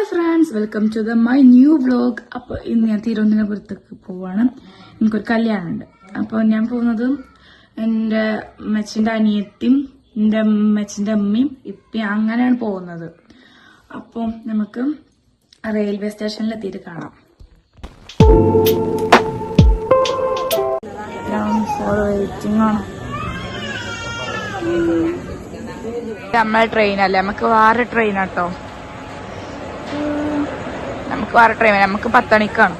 Friends, welcome to my new vlog. അപ്പോൾ ഇന്ന് ഞാൻ തിരുവനന്തപുരത്തേക്ക് പോവാണ്. എനിക്കൊരു കല്യാണം ഉണ്ട്. അപ്പോൾ ഞാൻ പോകുന്നത് എൻ്റെ അമ്മച്ചിൻ്റെ അനിയത്തിയും എൻ്റെ അമ്മച്ചിൻ്റെ അമ്മയും ഇപ്പം അങ്ങനെയാണ് പോകുന്നത്. അപ്പോൾ നമുക്ക് റെയിൽവേ സ്റ്റേഷനിലെത്തിയിട്ട് കാണാം. വെയിറ്റിംഗ് ആണ്. നമ്മളെ ട്രെയിനല്ലേ, നമുക്ക് വേറെ ട്രെയിനാട്ടോ. നമുക്ക് വേറെ ട്രെയിൻ, നമുക്ക് 10 മണിക്കാണ്.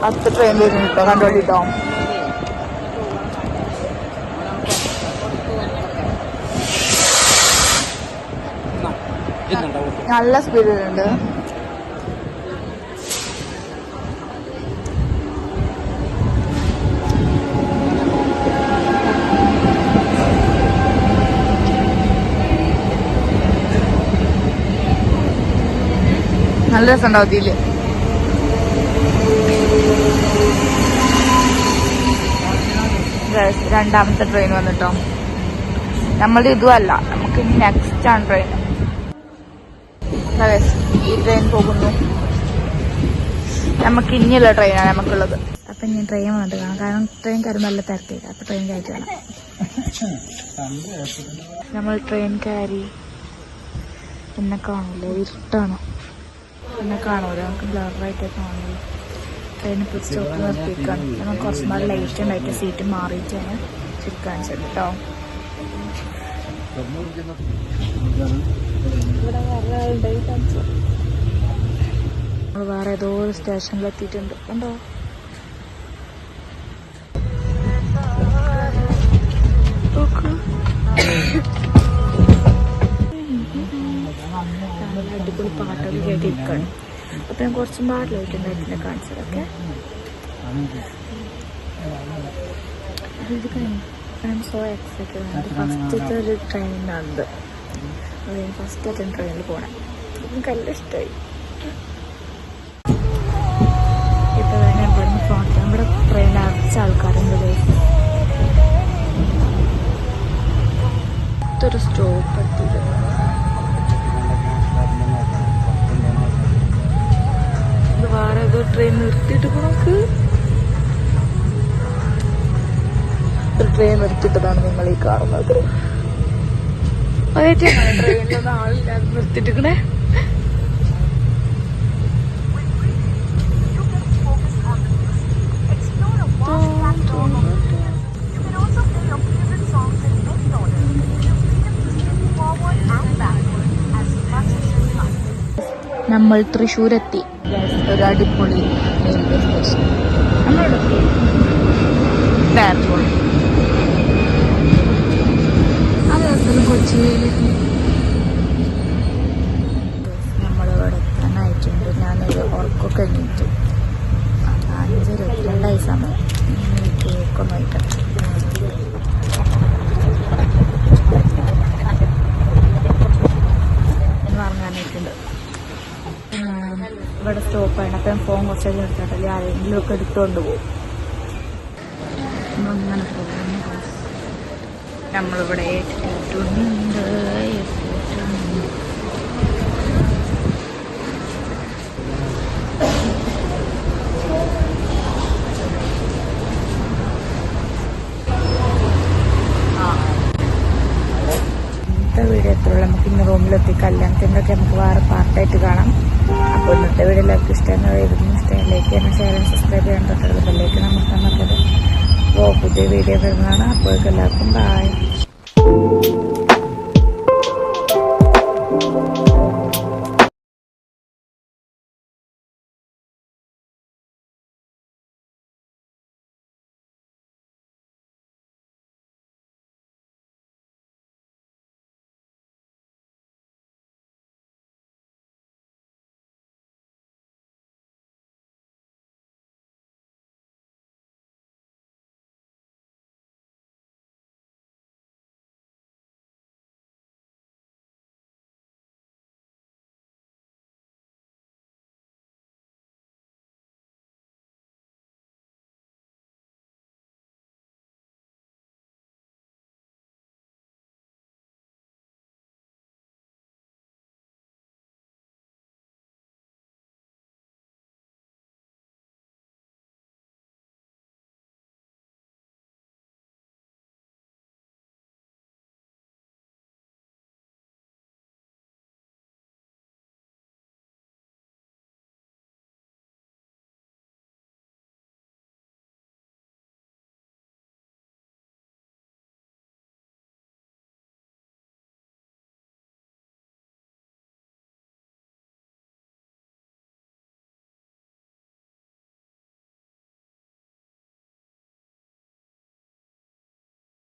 10 ട്രെയിൻ വരുന്നുട്ടോ, കണ്ടോളിട്ടോ. നല്ല സ്പീഡിലുണ്ട്. നല്ല രസമുണ്ടാവും ഇതില്. രണ്ടാമത്തെ ട്രെയിൻ വന്നിട്ടോ. നമ്മളുടെ ഇതുമല്ല, നമുക്ക് നെക്സ്റ്റ് ആണ് ട്രെയിൻ. ഈ ട്രെയിൻ പോകുന്നു. നമുക്ക് ഇനിയുള്ള ട്രെയിനാണ് നമുക്കുള്ളത്. അപ്പൊ ഞാൻ ട്രെയിൻ വന്നിട്ട് കാണാം. കാരണം ട്രെയിൻ കയറുമ്പോൾ നല്ല തിരക്കേക്ക്. അപ്പൊ ട്രെയിൻ കയറ്റി കാണാം. നമ്മൾ ട്രെയിൻ കയറി. പിന്നെ കാണൂല, ഇരുട്ടാണ്. പിന്നെ കാണൂല, നമുക്ക് ബ്ലറായിട്ട് കാണൂല. ട്രെയിൻ ഇപ്പോൾ സ്റ്റോപ്പ് നിർത്തിയിരിക്കുകയാണ്. നമ്മൾ കുറച്ച് നാൾ ലൈറ്റ് ഉണ്ടായിട്ട് സീറ്റ് മാറിയിട്ടാണ് ചുരുക്കാൻ കേട്ടോ. ഇവിടെ വേറെ ആളുണ്ടായി കാണിച്ചു. നമ്മൾ വേറെ ഏതോ ഒരു സ്റ്റേഷനിലെത്തിയിട്ടുണ്ട്. കണ്ടോ? അടിപൊളി പാട്ടൊക്കെ കേട്ടിരിക്കുകയാണ്. അപ്പൊ ഞാൻ കുറച്ചും പാടിലായിട്ടുണ്ടായിരുന്നു കാണിച്ചതൊക്കെ. So excited. ഫസ്റ്റത്തെ ഒരു ട്രെയിനാണത്. അത് ഫസ്റ്റ് ട്രെയിനിൽ പോകണം. എനിക്ക് നല്ല ഇഷ്ടമായി. ഇപ്പൊ തന്നെ ഇവിടുന്ന് ഫോട്ടോ ഇവിടെ ട്രെയിൻ അടച്ച ആൾക്കാരുണ്ട്. ഇതൊരു സ്റ്റോപ്പ് എത്തിയത്. വേറെ ഏതോ ട്രെയിൻ നിർത്തിയിട്ട് നമുക്ക് ഒരു ട്രെയിൻ നിർത്തിയിട്ടതാണ് നിങ്ങൾ ഈ കാണുന്നത്. അതേറ്റാണ് ട്രെയിനിലൊന്നും ആളില്ലാതെ നിർത്തിയിട്ടിരിക്കണേ. നമ്മൾ തൃശ്ശൂരെത്തി. ഒരു അടിപൊളി റെയിൽവേ സ്റ്റേഷൻ. നമ്മളിവിടെ കൊച്ചിയിൽ നമ്മളിവിടെ എത്താനായിട്ടുണ്ട്. ഞാനൊരു ഉറക്കൊക്കെ എണീറ്റു. 5:22 സമയം. കേക്കൊന്നും ആയിട്ട് ഇറങ്ങാനായിട്ടുണ്ട്. ഇവിടെ സ്റ്റോപ്പാണ്. അപ്പം ഫോൺ കുറച്ചൊക്കെ എടുത്തിട്ടില്ല, ആരെങ്കിലും ഒക്കെ എടുത്തുകൊണ്ട് പോകും. അങ്ങനെ പോകുന്നു. നമ്മളിവിടെ എത്തിയിട്ടുണ്ട്. ഇന്നത്തെ വീഡിയോ എത്രയുള്ള നമുക്ക് ഇന്ന് റൂമിലെത്തി. കല്യാണത്തിൻ്റെ ഒക്കെ നമുക്ക് വേറെ പാർട്ടായിട്ട് കാണാം. അപ്പോൾ ഇന്നത്തെ വീഡിയോ എല്ലാവർക്കും ഇഷ്ടമായിരുന്നു. ലൈക്ക് ചെയ്യണം, ഷെയർ ചെയ്യണം, സബ്സ്ക്രൈബ് ചെയ്യാൻ തൊട്ടുള്ള ബെല്ലേക്ക് നമുക്ക് നോക്കരുത്. അപ്പോൾ പുതിയ വീഡിയോ വരുന്നതാണ്. അപ്പോഴേക്കും എല്ലാവർക്കും ബൈ.